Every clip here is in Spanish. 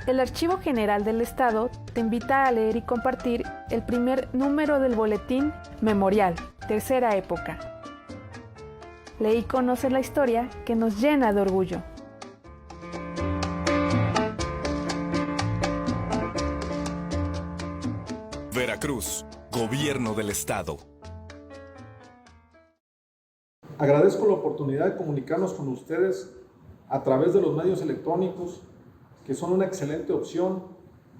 El Archivo General del Estado te invita a leer y compartir el primer número del boletín Memorial, Tercera Época. Lee y conoce la historia que nos llena de orgullo. Veracruz, Gobierno del Estado. Agradezco la oportunidad de comunicarnos con ustedes a través de los medios electrónicos, que son una excelente opción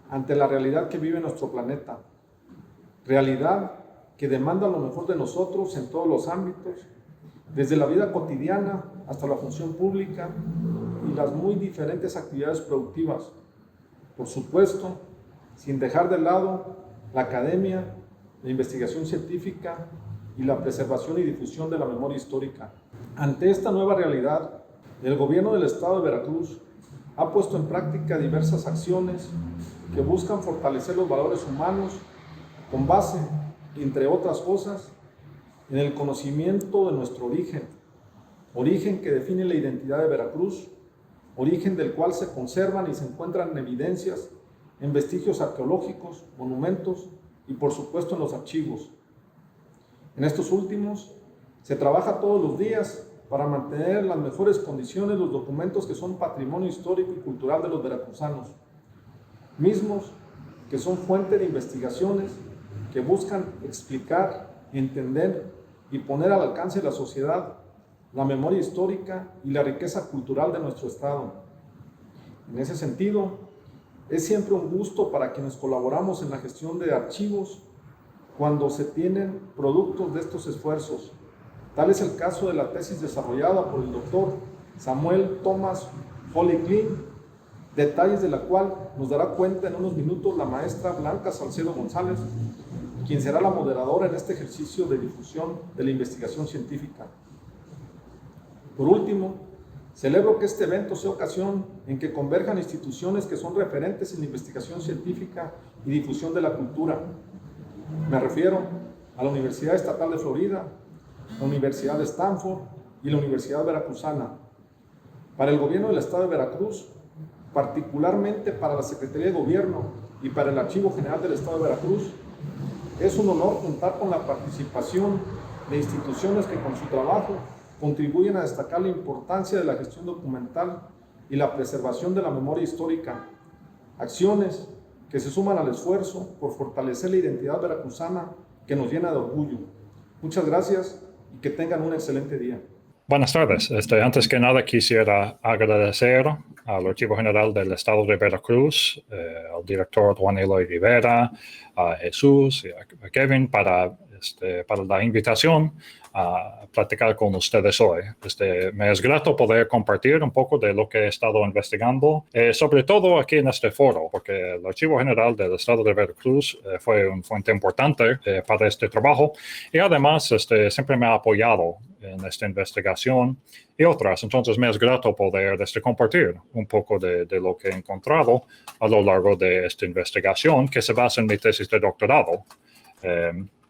ante la realidad que vive nuestro planeta. Realidad que demanda lo mejor de nosotros en todos los ámbitos, desde la vida cotidiana hasta la función pública y las muy diferentes actividades productivas. Por supuesto, sin dejar de lado la academia, la investigación científica y la preservación y difusión de la memoria histórica. Ante esta nueva realidad, el Gobierno del Estado de Veracruz ha puesto en práctica diversas acciones que buscan fortalecer los valores humanos con base, entre otras cosas, en el conocimiento de nuestro origen que define la identidad de Veracruz, origen del cual se conservan y se encuentran evidencias en vestigios arqueológicos, monumentos y por supuesto en los archivos. En estos últimos se trabaja todos los días para mantener en las mejores condiciones los documentos que son patrimonio histórico y cultural de los veracruzanos, mismos que son fuente de investigaciones que buscan explicar, entender y poner al alcance de la sociedad la memoria histórica y la riqueza cultural de nuestro estado. En ese sentido, es siempre un gusto para quienes colaboramos en la gestión de archivos cuando se tienen productos de estos esfuerzos. Tal es el caso de la tesis desarrollada por el doctor Samuel Thomas Holly Klein, detalles de la cual nos dará cuenta en unos minutos la maestra Blanca Salcedo González, quien será la moderadora en este ejercicio de difusión de la investigación científica. Por último, celebro que este evento sea ocasión en que converjan instituciones que son referentes en la investigación científica y difusión de la cultura. Me refiero a la Universidad Estatal de Florida, la Universidad de Stanford y la Universidad Veracruzana. Para el Gobierno del Estado de Veracruz, particularmente para la Secretaría de Gobierno y para el Archivo General del Estado de Veracruz, es un honor contar con la participación de instituciones que con su trabajo contribuyen a destacar la importancia de la gestión documental y la preservación de la memoria histórica, acciones que se suman al esfuerzo por fortalecer la identidad veracruzana que nos llena de orgullo. Muchas gracias y que tengan un excelente día. Buenas tardes. Antes que nada quisiera agradecer al Archivo General del Estado de Veracruz, al director Juan Eloy Rivera, a Jesús y a Kevin para la invitación a platicar con ustedes hoy. Me es grato poder compartir un poco de lo que he estado investigando, sobre todo aquí en este foro, porque el Archivo General del Estado de Veracruz fue una fuente importante para este trabajo y además siempre me ha apoyado en esta investigación y otras. Entonces me es grato poder compartir un poco de lo que he encontrado a lo largo de esta investigación que se basa en mi tesis de doctorado.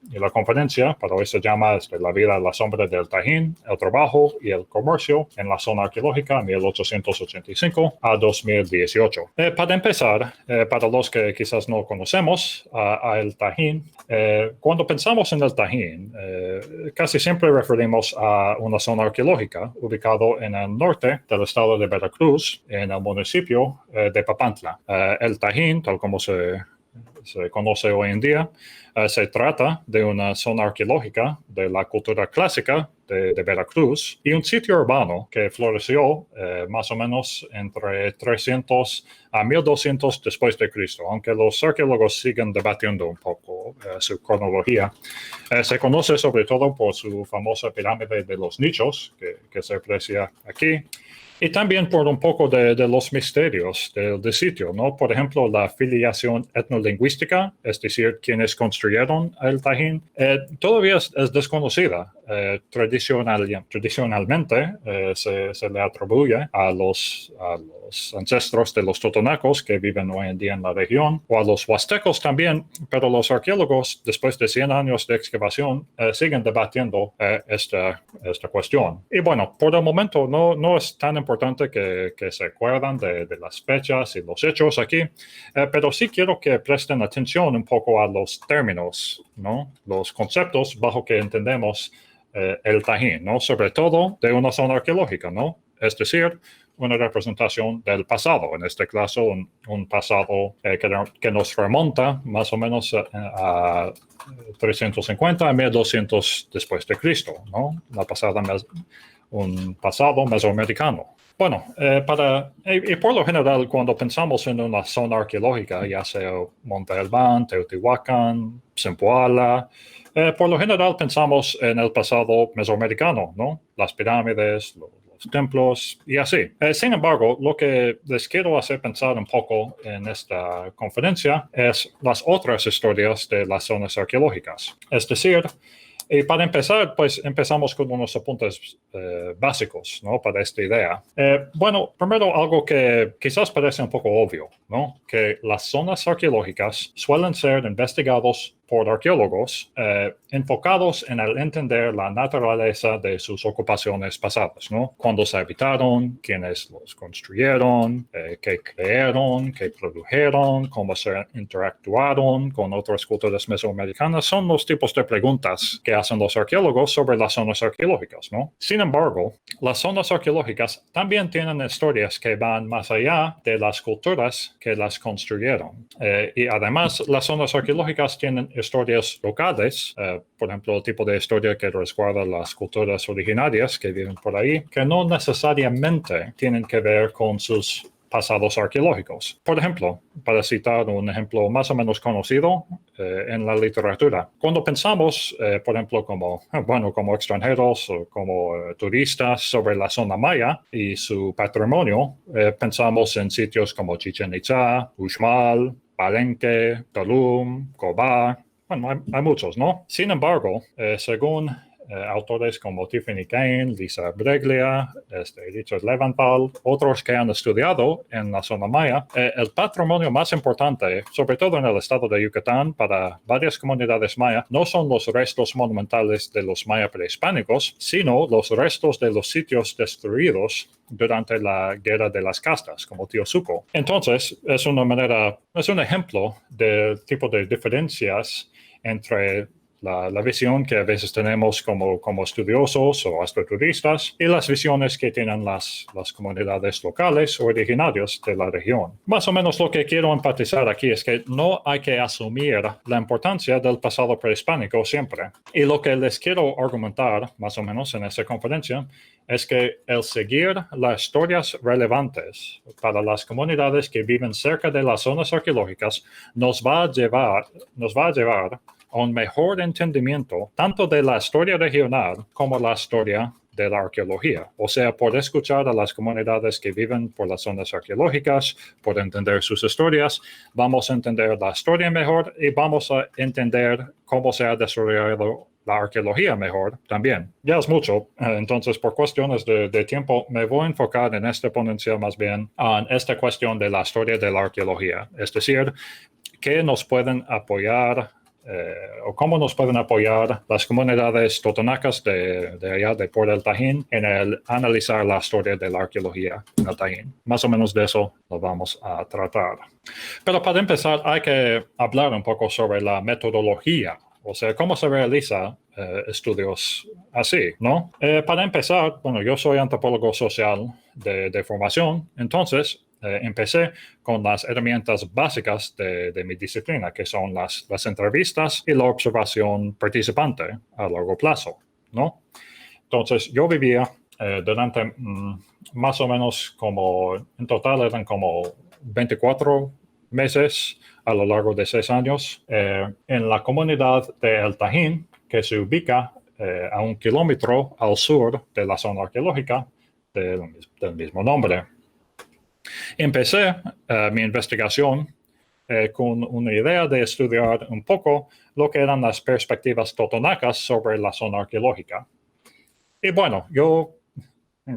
Y la conferencia para hoy se llama La vida a la sombra del Tajín, el trabajo y el comercio en la zona arqueológica 1885 a 2018. Para empezar, para los que quizás no conocemos a el Tajín, cuando pensamos en el Tajín, casi siempre referimos a una zona arqueológica ubicado en el norte del estado de Veracruz, en el municipio de Papantla. El Tajín, tal como se conoce hoy en día, se trata de una zona arqueológica de la cultura clásica de Veracruz y un sitio urbano que floreció más o menos entre 300 a 1200 después de Cristo, aunque los arqueólogos siguen debatiendo un poco su cronología. Se conoce sobre todo por su famosa pirámide de los nichos, que se aprecia aquí, y también por un poco de los misterios del sitio, ¿no? Por ejemplo, la filiación etnolingüística, es decir, quienes construyeron el Tajín, todavía es desconocida. tradicionalmente se le atribuye a los ancestros de los totonacos que viven hoy en día en la región, o a los huastecos también, pero los arqueólogos, después de 100 años de excavación, siguen debatiendo esta cuestión. Y bueno, por el momento no es tan importante que se acuerdan de las fechas y los hechos aquí, pero sí quiero que presten atención un poco a los términos, ¿no? Los conceptos bajo que entendemos el Tajín, ¿no? Sobre todo de una zona arqueológica, ¿no? Es decir, una representación del pasado, en este caso un pasado que nos remonta más o menos a 350 a 1200 después de Cristo, ¿no? Un pasado mesoamericano. Bueno, y por lo general, cuando pensamos en una zona arqueológica, ya sea Monte Albán, Teotihuacán, Zempoala, por lo general pensamos en el pasado mesoamericano, ¿no? Las pirámides, los templos y así. Sin embargo, lo que les quiero hacer pensar un poco en esta conferencia es las otras historias de las zonas arqueológicas. Es decir, y para empezar, pues empezamos con unos apuntes básicos, ¿no? Para esta idea. Bueno, primero algo que quizás parece un poco obvio, ¿no? Que las zonas arqueológicas suelen ser investigados por arqueólogos enfocados en el entender la naturaleza de sus ocupaciones pasadas, ¿no? Cuándo se habitaron, quiénes los construyeron, qué crearon, qué produjeron, cómo se interactuaron con otras culturas mesoamericanas. Son los tipos de preguntas que hacen los arqueólogos sobre las zonas arqueológicas, ¿no? Sin embargo, las zonas arqueológicas también tienen historias que van más allá de las culturas que las construyeron. Y además, las zonas arqueológicas tienen historias locales, por ejemplo, el tipo de historia que resguarda las culturas originarias que viven por ahí, que no necesariamente tienen que ver con sus pasados arqueológicos. Por ejemplo, para citar un ejemplo más o menos conocido en la literatura, cuando pensamos, por ejemplo, como extranjeros o como turistas sobre la zona maya y su patrimonio, pensamos en sitios como Chichén Itzá, Uxmal, Palenque, Tulum, Cobá. Bueno, hay muchos, ¿no? Sin embargo, según autores como Tiffany Kane, Lisa Breglia, Richard Leventhal, otros que han estudiado en la zona maya, el patrimonio más importante, sobre todo en el estado de Yucatán, para varias comunidades maya, no son los restos monumentales de los maya prehispánicos, sino los restos de los sitios destruidos durante la Guerra de las Castas, como Teosuco. Entonces, es un ejemplo del tipo de diferencias entre la visión que a veces tenemos como estudiosos o hasta turistas y las visiones que tienen las comunidades locales o originarias de la región. Más o menos lo que quiero enfatizar aquí es que no hay que asumir la importancia del pasado prehispánico siempre. Y lo que les quiero argumentar, más o menos en esta conferencia, es que el seguir las historias relevantes para las comunidades que viven cerca de las zonas arqueológicas nos va a llevar a un mejor entendimiento tanto de la historia regional como la historia de la arqueología. O sea, por escuchar a las comunidades que viven por las zonas arqueológicas, por entender sus historias, vamos a entender la historia mejor y vamos a entender cómo se ha desarrollado la arqueología mejor también. Ya es mucho, entonces por cuestiones de tiempo me voy a enfocar en esta ponencia más bien en esta cuestión de la historia de la arqueología. Es decir, qué nos pueden apoyar o cómo nos pueden apoyar las comunidades totonacas de allá de Puerto del Tajín en el analizar la historia de la arqueología en el Tajín. Más o menos de eso lo vamos a tratar. Pero para empezar hay que hablar un poco sobre la metodología, o sea, cómo se realiza estudios así, ¿no? Para empezar, bueno, yo soy antropólogo social de formación, entonces empecé con las herramientas básicas de mi disciplina, que son las entrevistas y la observación participante a largo plazo, ¿no? Entonces, yo vivía durante más o menos en total eran como 24 meses a lo largo de 6 años en la comunidad de El Tajín, que se ubica a 1 kilómetro al sur de la zona arqueológica del mismo nombre. Empecé mi investigación con una idea de estudiar un poco lo que eran las perspectivas totonacas sobre la zona arqueológica. Y bueno, yo,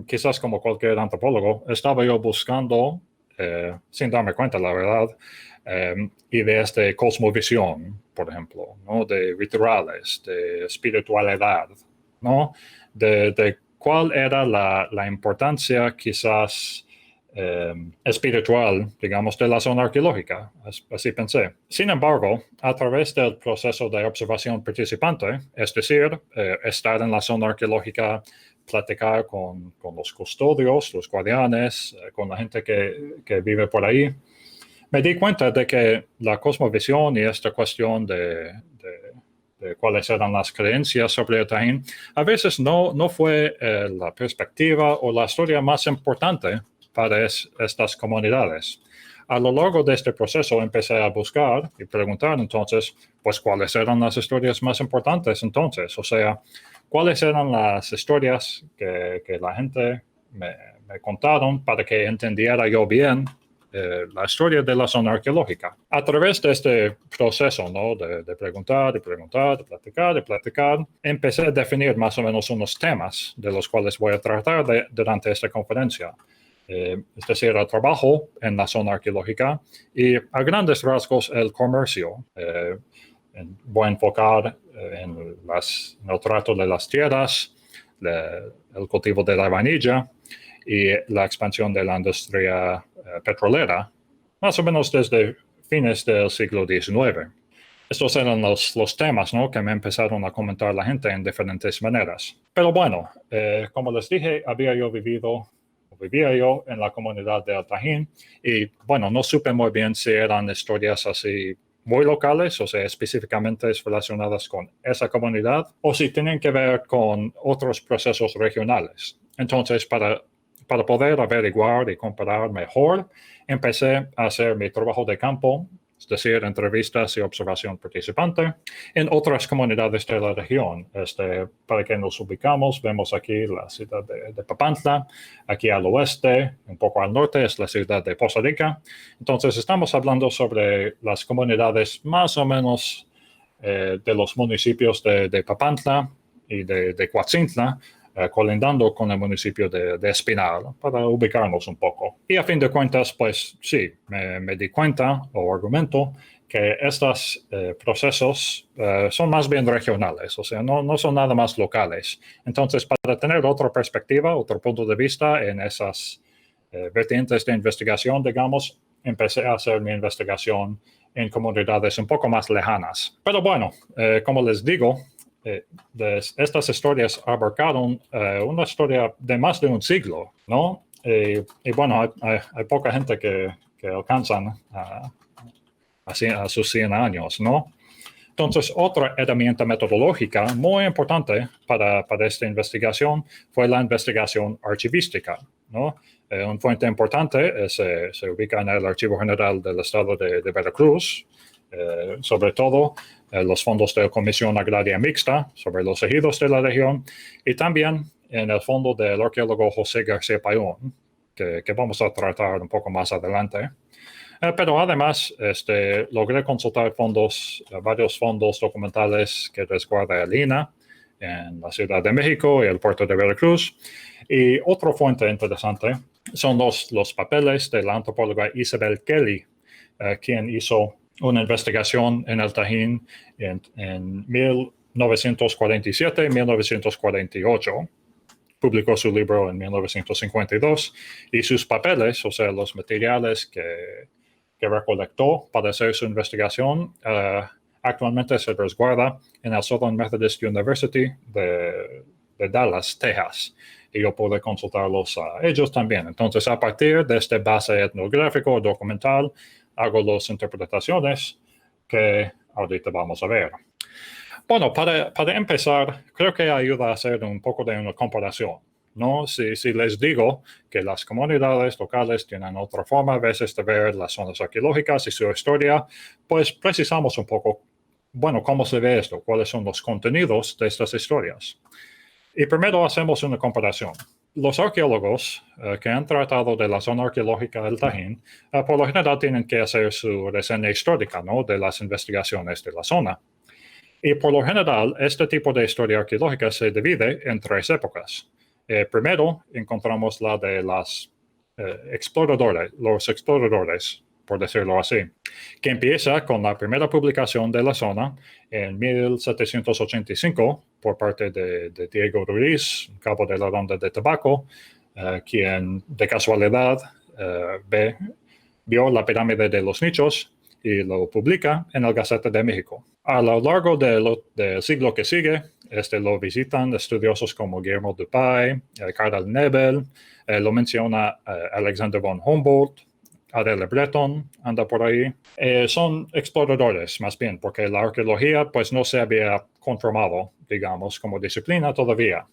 quizás como cualquier antropólogo, estaba yo buscando, sin darme cuenta, la verdad, ideas de cosmovisión, por ejemplo, ¿no? De rituales, de espiritualidad, ¿no? De cuál era la importancia quizás espiritual, digamos, de la zona arqueológica. Así pensé. Sin embargo, a través del proceso de observación participante, es decir, estar en la zona arqueológica, platicar con los custodios, los guardianes, con la gente que vive por ahí, me di cuenta de que la cosmovisión y esta cuestión de cuáles eran las creencias sobre el Tajín, a veces no fue la perspectiva o la historia más importante para estas comunidades. A lo largo de este proceso empecé a buscar y preguntar entonces, pues, ¿cuáles eran las historias más importantes entonces? O sea, ¿cuáles eran las historias que la gente me contaron para que entendiera yo bien la historia de la zona arqueológica? A través de este proceso, ¿no? de preguntar y preguntar, de platicar y platicar, empecé a definir más o menos unos temas de los cuales voy a tratar durante esta conferencia. Es decir, el trabajo en la zona arqueológica y a grandes rasgos el comercio. Voy a enfocar en el trato de las tierras, el cultivo de la vainilla y la expansión de la industria petrolera, más o menos desde fines del siglo XIX. Estos eran los temas, ¿no? Que me empezaron a comentar la gente en diferentes maneras. Pero bueno, como les dije, vivía yo en la comunidad de El Tajín y bueno, no supe muy bien si eran historias así muy locales, o sea, específicamente relacionadas con esa comunidad, o si tienen que ver con otros procesos regionales. Entonces, para poder averiguar y comparar mejor, empecé a hacer mi trabajo de campo, es decir, entrevistas y observación participante en otras comunidades de la región. Para que nos ubicamos, vemos aquí la ciudad de Papantla, aquí al oeste, un poco al norte, es la ciudad de Poza Rica. Entonces, estamos hablando sobre las comunidades más o menos de los municipios de Papantla y de Coatzintla, colindando con el municipio de Espinal, para ubicarnos un poco. Y a fin de cuentas, pues sí, me di cuenta o argumento que estos procesos son más bien regionales, o sea, no son nada más locales. Entonces, para tener otra perspectiva, otro punto de vista en esas vertientes de investigación, digamos, empecé a hacer mi investigación en comunidades un poco más lejanas. Pero bueno, como les digo, estas historias abarcaron una historia de más de un siglo, ¿no? Y bueno, hay poca gente que alcanzan a sus 100 años, ¿no? Entonces, otra herramienta metodológica muy importante para esta investigación fue la investigación archivística, ¿no? Una fuente importante se ubica en el Archivo General del Estado de Veracruz, sobre todo los fondos de la Comisión Agraria Mixta sobre los ejidos de la región y también en el fondo del arqueólogo José García Payón, que vamos a tratar un poco más adelante. Pero además logré consultar varios fondos documentales que resguarda el INAH en la Ciudad de México y el puerto de Veracruz. Y otra fuente interesante son los papeles de la antropóloga Isabel Kelly, quien hizo una investigación en el Tajín en 1947 y 1948. Publicó su libro en 1952 y sus papeles, o sea, los materiales que recolectó para hacer su investigación, actualmente se resguarda en el Southern Methodist University de Dallas, Texas. Y yo pude consultarlos a ellos también. Entonces, a partir de este base etnográfico documental, hago las interpretaciones que ahorita vamos a ver. Bueno, para empezar, creo que ayuda a hacer un poco de una comparación, ¿no? Si les digo que las comunidades locales tienen otra forma a veces de ver las zonas arqueológicas y su historia, pues precisamos un poco, bueno, cómo se ve esto, cuáles son los contenidos de estas historias. Y primero hacemos una comparación. Los arqueólogos que han tratado de la zona arqueológica del Tajín, por lo general tienen que hacer su reseña histórica, ¿no? De las investigaciones de la zona. Y por lo general, este tipo de historia arqueológica se divide en tres épocas. Primero, encontramos la de los exploradores, por decirlo así, que empieza con la primera publicación de la zona en 1785 por parte de Diego Ruiz, cabo de la Ronda de Tabaco, quien de casualidad vio la pirámide de los nichos y lo publica en el Gaceta de México. A lo largo del siglo que sigue, lo visitan estudiosos como Guillermo Dupay, Karl Nebel, lo menciona Alexander von Humboldt, Adele Breton anda por ahí. Son exploradores más bien, porque la arqueología pues no se había conformado, digamos, como disciplina todavía.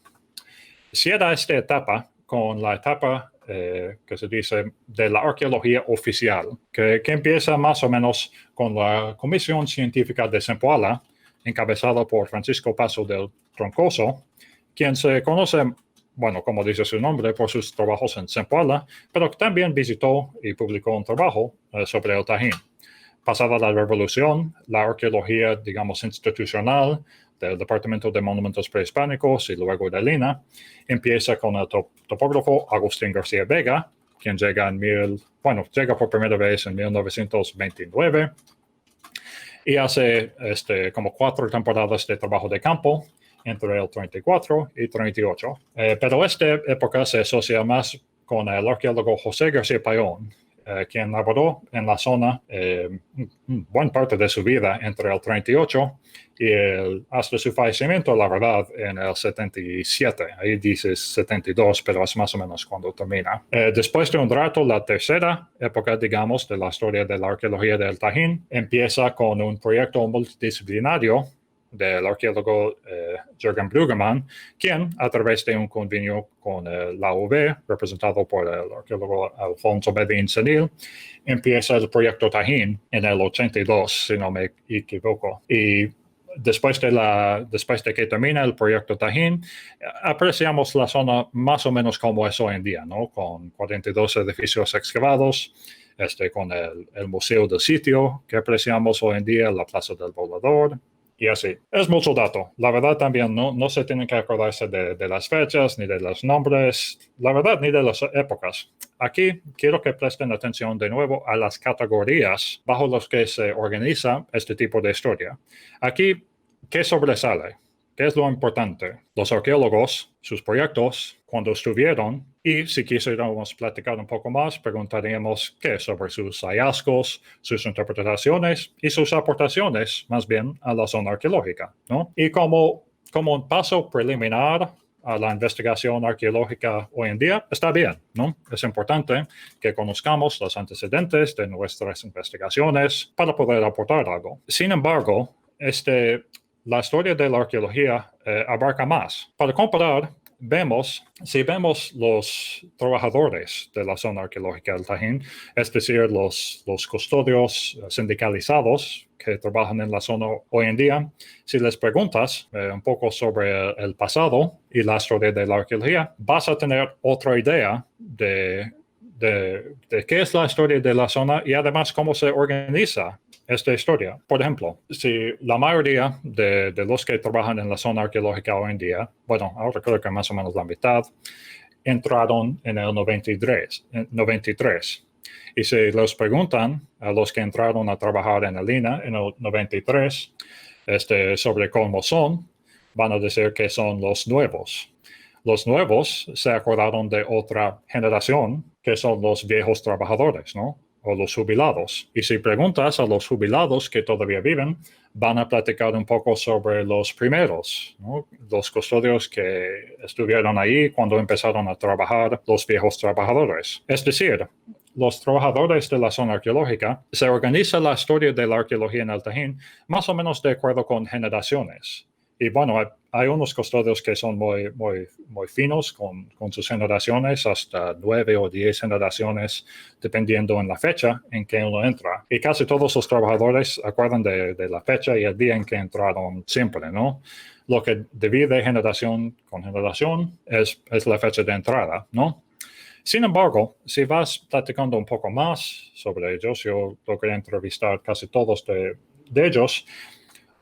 Cierra esta etapa con la etapa que se dice de la arqueología oficial, que empieza más o menos con la Comisión Científica de Zempoala, encabezada por Francisco Paso del Troncoso, quien se conoce, bueno, como dice su nombre, por sus trabajos en Zempoala, pero también visitó y publicó un trabajo sobre el Tajín. Pasada la Revolución, la arqueología, digamos, institucional del Departamento de Monumentos Prehispánicos y luego de Lina, empieza con el topógrafo Agustín García Vega, quien llega llega por primera vez en 1929 y hace como 4 temporadas de trabajo de campo entre el 34 y 38. Pero esta época se asocia más con el arqueólogo José García Payón, quien laboró en la zona buena parte de su vida entre el 38 y hasta su fallecimiento, la verdad, en el 77. Ahí dice 72, pero es más o menos cuando termina. Después de un rato, la tercera época, digamos, de la historia de la arqueología del Tajín empieza con un proyecto multidisciplinario del arqueólogo Jürgen Bruggemann, quien, a través de un convenio con la UV, representado por el arqueólogo Alfonso Medin Senil, empieza el proyecto Tajín en el 82, si no me equivoco. Y después de que termina el proyecto Tajín, apreciamos la zona más o menos como es hoy en día, ¿no? Con 42 edificios excavados, con el museo del sitio que apreciamos hoy en día, la Plaza del Volador, y así. Es mucho dato. La verdad también no se tienen que acordarse de las fechas, ni de los nombres, la verdad, ni de las épocas. Aquí quiero que presten atención de nuevo a las categorías bajo las que se organiza este tipo de historia. Aquí, ¿qué sobresale? ¿Qué es lo importante? Los arqueólogos, sus proyectos, cuando estuvieron, y si quisiéramos platicar un poco más, preguntaríamos qué sobre sus hallazgos, sus interpretaciones y sus aportaciones, más bien, a la zona arqueológica, ¿no? Y como un paso preliminar a la investigación arqueológica hoy en día, está bien, ¿no? Es importante que conozcamos los antecedentes de nuestras investigaciones para poder aportar algo. Sin embargo, la historia de la arqueología abarca más. Para comparar, si vemos los trabajadores de la zona arqueológica del Tajín, es decir, los custodios sindicalizados que trabajan en la zona hoy en día, si les preguntas un poco sobre el pasado y la historia de la arqueología, vas a tener otra idea de qué es la historia de la zona y además cómo se organiza esta historia. Por ejemplo, si la mayoría de los que trabajan en la zona arqueológica hoy en día, bueno, ahora creo que más o menos la mitad, entraron en el 93. Y si les preguntan a los que entraron a trabajar en el INA en el 93 sobre cómo son, van a decir que son los nuevos. Los nuevos se acordaron de otra generación, que son los viejos trabajadores, ¿no? O los jubilados. Y si preguntas a los jubilados que todavía viven, van a platicar un poco sobre los primeros, ¿no? Los custodios que estuvieron ahí cuando empezaron a trabajar los viejos trabajadores. Es decir, los trabajadores de la zona arqueológica se organiza la historia de la arqueología en el Tajín más o menos de acuerdo con generaciones. Y bueno, hay unos custodios que son muy finos con sus generaciones, hasta 9 o 10 generaciones, dependiendo en la fecha en que uno entra. Y casi todos los trabajadores acuerdan de la fecha y el día en que entraron siempre, ¿no? Lo que divide generación con generación es la fecha de entrada, ¿no? Sin embargo, si vas platicando un poco más sobre ellos, yo logré entrevistar casi todos de ellos,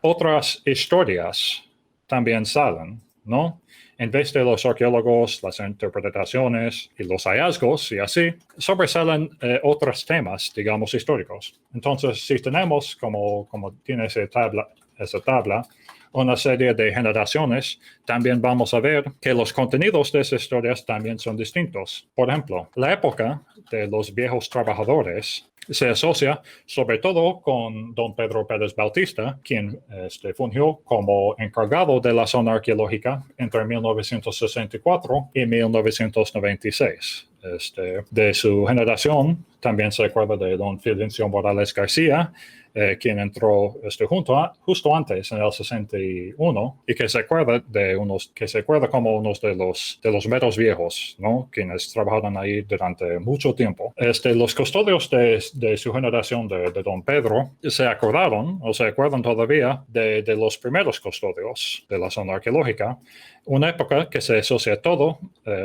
otras historias también salen, ¿no? En vez de los arqueólogos, las interpretaciones y los hallazgos y así, sobresalen otros temas, digamos, históricos. Entonces, si tenemos, como tiene esa tabla, una serie de generaciones, también vamos a ver que los contenidos de esas historias también son distintos. Por ejemplo, la época de los viejos trabajadores se asocia sobre todo con don Pedro Pérez Bautista, quien fungió como encargado de la zona arqueológica entre 1964 y 1996. De su generación también se acuerda de don Fidencio Morales García, quien entró justo antes, en el 61, y que se acuerda como unos de los meros viejos, ¿no? Quienes trabajaron ahí durante mucho tiempo. Los custodios de su generación de don Pedro se acordaron, o se acuerdan todavía, de los primeros custodios de la zona arqueológica, una época que se asocia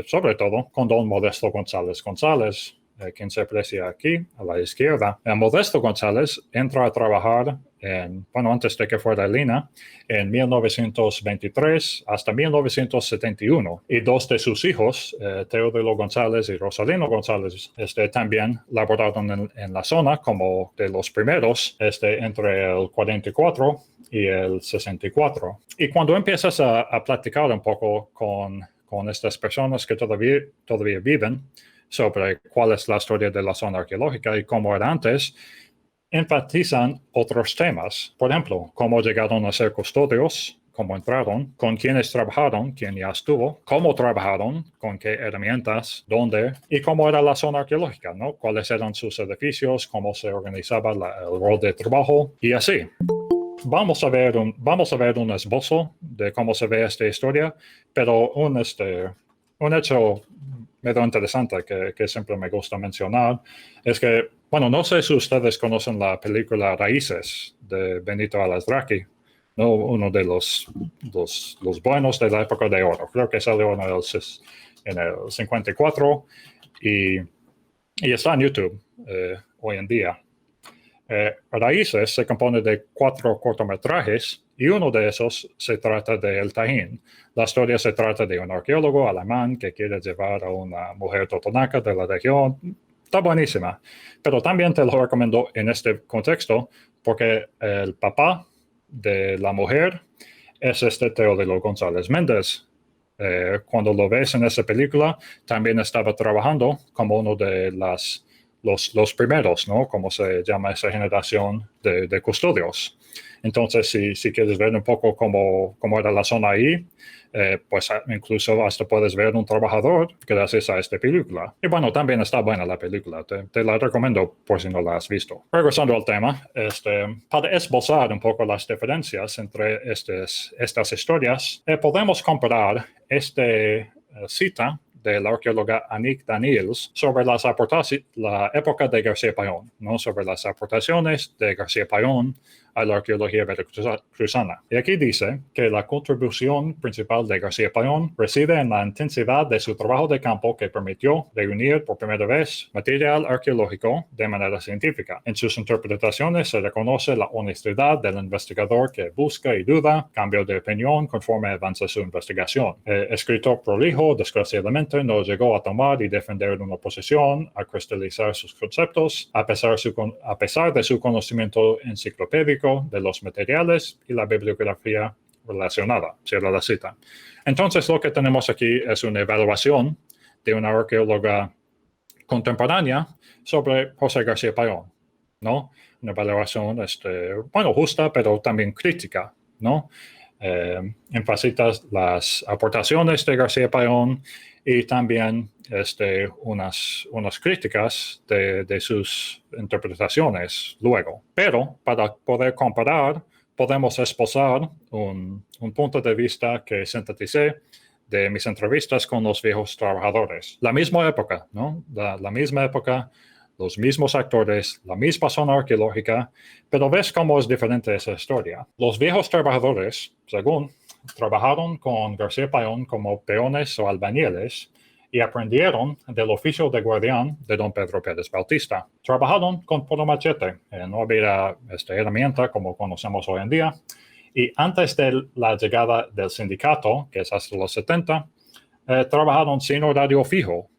sobre todo, con don Modesto González González, quien se aprecia aquí a la izquierda. Modesto González entra a trabajar antes de que fuera Lina, en 1923 hasta 1971. Y dos de sus hijos, Teodoro González y Rosalino González, también laboraron en la zona como de los primeros, entre el 44 y el 64. Y cuando empiezas a platicar un poco con estas personas que todavía viven, sobre cuál es la historia de la zona arqueológica y cómo era antes, enfatizan otros temas. Por ejemplo, cómo llegaron a ser custodios, cómo entraron, con quiénes trabajaron, quién ya estuvo, cómo trabajaron, con qué herramientas, dónde y cómo era la zona arqueológica, ¿no? Cuáles eran sus edificios, cómo se organizaba el rol de trabajo y así. Vamos a ver un esbozo de cómo se ve esta historia, pero un hecho medio interesante que siempre me gusta mencionar es que, no sé si ustedes conocen la película Raíces de Benito Alazraqui, ¿no? Uno de los buenos de la época de oro. Creo que salió en el 54 y está en YouTube hoy en día. Raíces se compone de 4 cortometrajes y uno de esos se trata de El Tajín. La historia se trata de un arqueólogo alemán que quiere llevar a una mujer totonaca de la región. Está buenísima, pero también te lo recomiendo en este contexto porque el papá de la mujer es Teodoro González Méndez. Cuando lo ves en esa película, también estaba trabajando como uno de los primeros, ¿no? Como se llama esa generación de custodios. Entonces, si quieres ver un poco cómo era la zona ahí, pues incluso hasta puedes ver un trabajador gracias a esta película. Y también está buena la película, te la recomiendo por si no la has visto. Regresando al tema, para esbozar un poco las diferencias entre estas historias, podemos comparar esta cita de la arqueóloga Annick Daniels sobre la época de García Payón, ¿no? Sobre las aportaciones de García Payón a la arqueología veracruzana. Y aquí dice que la contribución principal de García Payón reside en la intensidad de su trabajo de campo que permitió reunir por primera vez material arqueológico de manera científica. En sus interpretaciones se reconoce la honestidad del investigador que busca y duda, cambio de opinión conforme avanza su investigación. Escritor prolijo, desgraciadamente, no llegó a tomar y defender una posición, a cristalizar sus conceptos, a pesar de su conocimiento enciclopédico de los materiales y la bibliografía relacionada. Cierra la cita. Entonces, lo que tenemos aquí es una evaluación de una arqueóloga contemporánea sobre José García Payón, ¿no? Una evaluación, justa, pero también crítica, ¿no? Enfatiza las aportaciones de García Payón y también unas críticas de sus interpretaciones luego. Pero para poder comparar, podemos esbozar un punto de vista que sinteticé de mis entrevistas con los viejos trabajadores. La misma época, ¿no? La misma época, los mismos actores, la misma zona arqueológica, pero ves cómo es diferente esa historia. Los viejos trabajadores, según, trabajaron con García Payón como peones o albañiles y aprendieron del oficio de guardián de don Pedro Pérez Bautista. Trabajaron con puro machete, no había esta herramienta como conocemos hoy en día, y antes de la llegada del sindicato, que es hasta los 70, trabajaron sin horario fijo,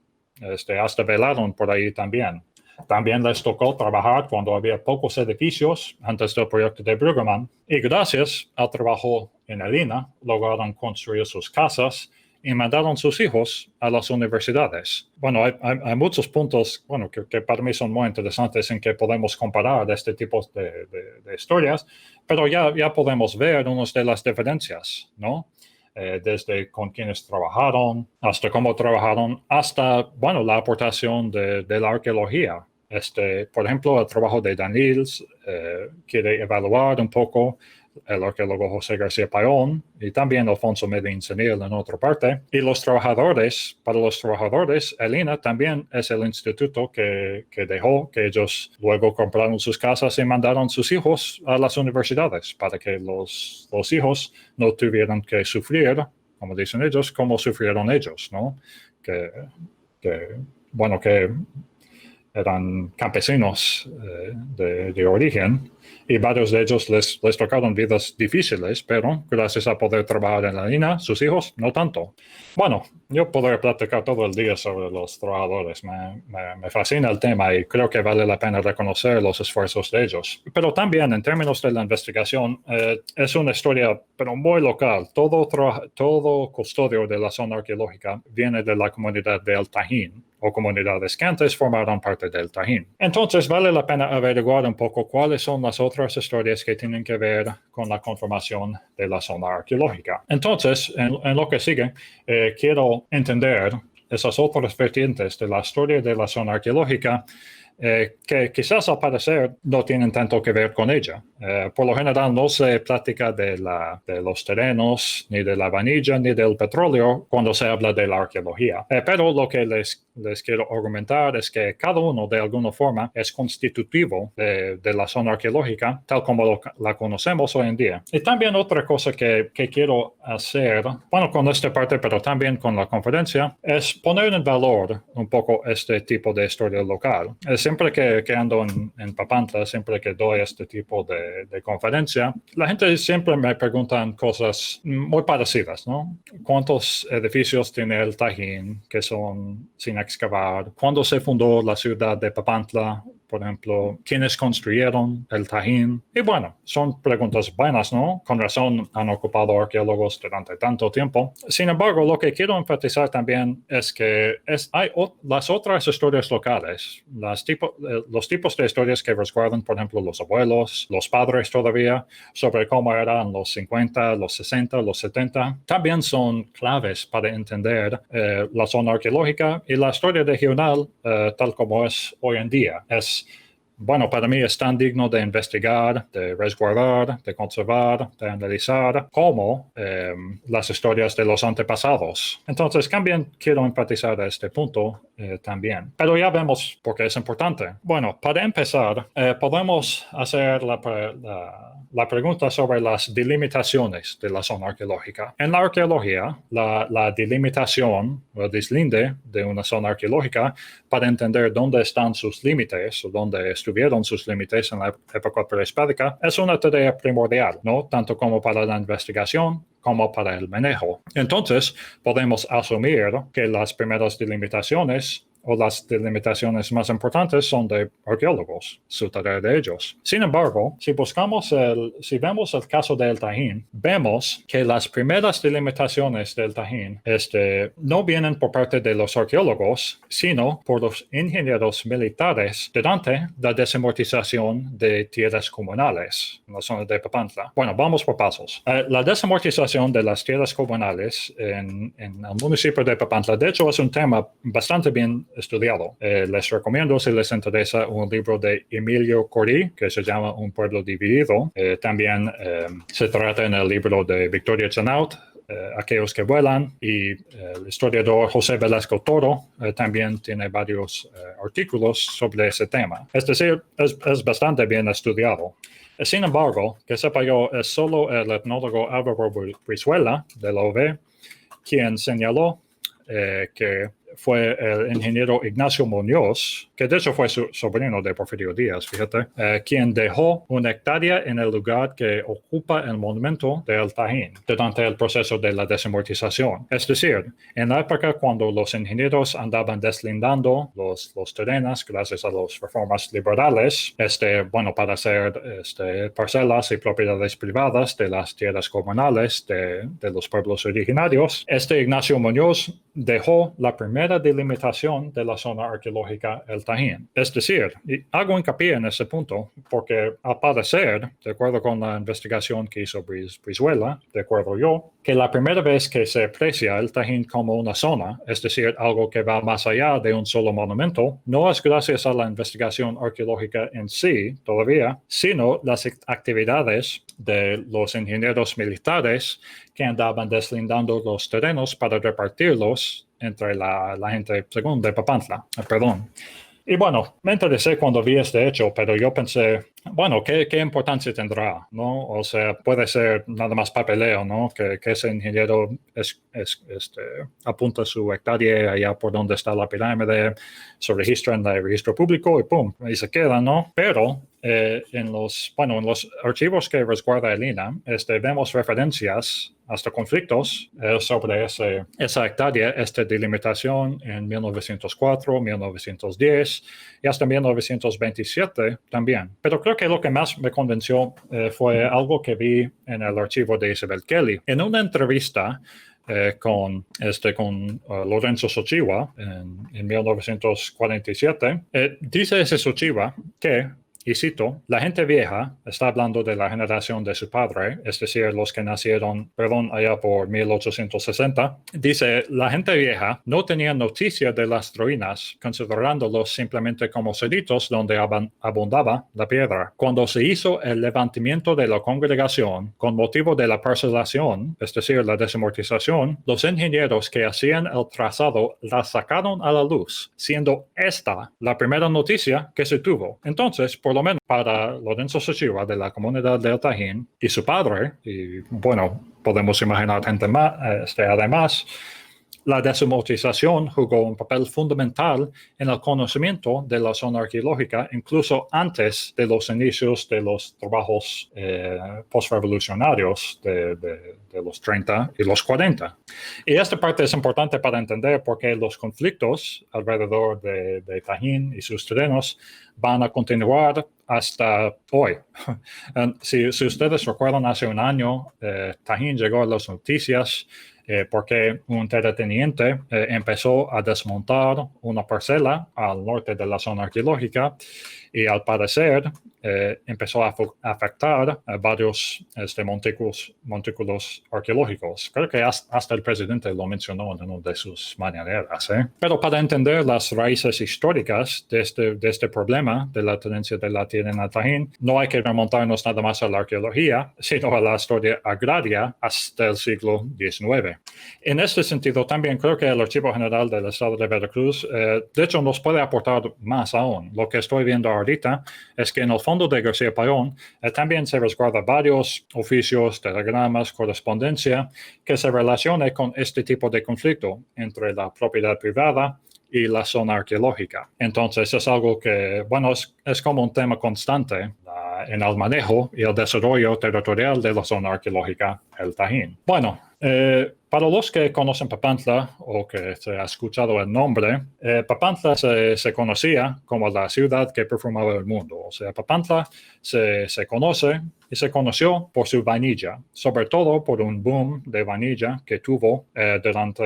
hasta velaron por ahí también. También les tocó trabajar cuando había pocos edificios antes del proyecto de Brueggemann, y gracias al trabajo en el INA lograron construir sus casas y mandaron sus hijos a las universidades. Bueno, hay muchos puntos que para mí son muy interesantes en que podemos comparar este tipo de historias, pero ya podemos ver unas de las diferencias, ¿no? Desde con quienes trabajaron, hasta cómo trabajaron, hasta, la aportación de la arqueología. Por ejemplo, el trabajo de Daniels quiere evaluar un poco el arqueólogo José García Payón y también Alfonso Medin Cenil en otra parte. Y para los trabajadores, el INA también es el instituto que dejó que ellos luego compraron sus casas y mandaron sus hijos a las universidades para que los hijos no tuvieran que sufrir, como dicen ellos, como sufrieron ellos, ¿no? Que eran campesinos de origen, y varios de ellos les tocaron vidas difíciles, pero gracias a poder trabajar en la INA, sus hijos no tanto. Bueno, yo podría platicar todo el día sobre los trabajadores. Me fascina el tema y creo que vale la pena reconocer los esfuerzos de ellos. Pero también en términos de la investigación, es una historia, pero muy local. Todo custodio de la zona arqueológica viene de la comunidad de El Tajín, o comunidades que antes formaron parte del Tajín. Entonces, vale la pena averiguar un poco cuáles son las otras historias que tienen que ver con la conformación de la zona arqueológica. Entonces, en lo que sigue, quiero entender esas otras vertientes de la historia de la zona arqueológica que quizás al parecer no tienen tanto que ver con ella. Por lo general no se platica de los terrenos, ni de la vainilla, ni del petróleo cuando se habla de la arqueología. Pero lo que les quiero argumentar es que cada uno de alguna forma es constitutivo de la zona arqueológica tal como la conocemos hoy en día. Y también otra cosa que quiero hacer, con esta parte, pero también con la conferencia, es poner en valor un poco este tipo de historia local. Siempre que ando en Papantla, siempre que doy este tipo de conferencia, la gente siempre me preguntan cosas muy parecidas, ¿no? ¿Cuántos edificios tiene el Tajín que son sin excavar? ¿Cuándo se fundó la ciudad de Papantla? Por ejemplo, ¿quiénes construyeron el Tajín? Y son preguntas buenas, ¿no? Con razón han ocupado arqueólogos durante tanto tiempo. Sin embargo, lo que quiero enfatizar también es que hay las otras historias locales, los tipos de historias que resguardan, por ejemplo, los abuelos, los padres todavía, sobre cómo eran los 50, los 60, los 70, también son claves para entender la zona arqueológica y la historia regional tal como es hoy en día. Para mí es tan digno de investigar, de resguardar, de conservar, de analizar como las historias de los antepasados. Entonces, también quiero enfatizar este punto también. Pero ya vemos por qué es importante. Para empezar, podemos hacer la pregunta sobre las delimitaciones de la zona arqueológica. En la arqueología, la delimitación o el deslinde de una zona arqueológica para entender dónde están sus límites o dónde estuvieron sus límites en la época prehispánica es una tarea primordial, ¿no? Tanto como para la investigación como para el manejo. Entonces, podemos asumir que las primeras delimitaciones o las delimitaciones más importantes son de arqueólogos, su tarea de ellos. Sin embargo, si vemos el caso del Tajín, vemos que las primeras delimitaciones del Tajín no vienen por parte de los arqueólogos, sino por los ingenieros militares durante la desamortización de tierras comunales en la zona de Papantla. Vamos por pasos. La desamortización de las tierras comunales en el municipio de Papantla, de hecho, es un tema bastante bien estudiado. Les recomiendo, si les interesa, un libro de Emilio Corrí que se llama Un pueblo dividido. También se trata en el libro de Victoria Chenault, Aquellos que vuelan, y el historiador José Velasco Toro también tiene varios artículos sobre ese tema. Es decir, es bastante bien estudiado. Sin embargo, que sepa yo, es solo el etnólogo Álvaro Brizuela de la UV quien señaló que fue el ingeniero Ignacio Muñoz, que de hecho fue su sobrino de Porfirio Díaz, fíjate, quien dejó una hectárea en el lugar que ocupa el monumento del Tajín durante el proceso de la desamortización. Es decir, en la época cuando los ingenieros andaban deslindando los terrenos gracias a las reformas liberales, para hacer parcelas y propiedades privadas de las tierras comunales de los pueblos originarios, Ignacio Muñoz dejó la primera delimitación de la zona arqueológica El Tajín. Es decir, y hago hincapié en ese punto porque al parecer, de acuerdo con la investigación que hizo Brizuela, de acuerdo yo, que la primera vez que se aprecia el Tajín como una zona, es decir, algo que va más allá de un solo monumento, no es gracias a la investigación arqueológica en sí todavía, sino las actividades de los ingenieros militares que andaban deslindando los terrenos para repartirlos entre la gente, según de Papantla. Y bueno, me interesé cuando vi este hecho, pero yo pensé, bueno, ¿qué importancia tendrá? ¿No? O sea, puede ser nada más papeleo, ¿no? Que ese ingeniero apunta su hectárea allá por donde está la pirámide, se registra en el registro público y ¡pum! Ahí se queda, ¿no? Pero en los archivos que resguarda el INAH, vemos referencias hasta conflictos sobre esa hectárea, esta delimitación en 1904, 1910 y hasta 1927 también. Pero creo que lo que más me convenció fue algo que vi en el archivo de Isabel Kelly. En una entrevista con Lorenzo Sochiwa en 1947, dice ese Sochiwa que, y cito, la gente vieja, está hablando de la generación de su padre, es decir, los que nacieron, allá por 1860, dice, la gente vieja no tenía noticia de las ruinas, considerándolos simplemente como cerritos donde abundaba la piedra. Cuando se hizo el levantamiento de la congregación con motivo de la parcelación, es decir, la desamortización, los ingenieros que hacían el trazado la sacaron a la luz, siendo esta la primera noticia que se tuvo. Entonces, por lo menos para Lorenzo Sochiwa de la comunidad del Tajín y su padre, y bueno, podemos imaginar gente más, además, la desamortización jugó un papel fundamental en el conocimiento de la zona arqueológica, incluso antes de los inicios de los trabajos postrevolucionarios de los 30 y los 40. Y esta parte es importante para entender por qué los conflictos alrededor de Tajín y sus terrenos van a continuar hasta hoy. Si ustedes recuerdan, hace un año, Tajín llegó a las noticias porque un terrateniente empezó a desmontar una parcela al norte de la zona arqueológica y al parecer empezó a afectar a varios montículos arqueológicos. Creo que hasta el presidente lo mencionó en una de sus mañaneras. Pero para entender las raíces históricas de este problema de la tenencia de la tierra en el Tajín, no hay que remontarnos nada más a la arqueología, sino a la historia agraria hasta el siglo XIX. En este sentido, también creo que el Archivo General del Estado de Veracruz, de hecho, nos puede aportar más aún. Lo que estoy viendo ahorita es que en el fondo de García Payón también se resguarda varios oficios, telegramas, correspondencia que se relaciona con este tipo de conflicto entre la propiedad privada y la zona arqueológica. Entonces es algo que, bueno, es como un tema constante en el manejo y el desarrollo territorial de la zona arqueológica, el Tajín. Bueno, para los que conocen Papantla o que se ha escuchado el nombre, Papantla se conocía como la ciudad que perfumaba el mundo. O sea, Papantla se conoce y se conoció por su vainilla, sobre todo por un boom de vainilla que tuvo durante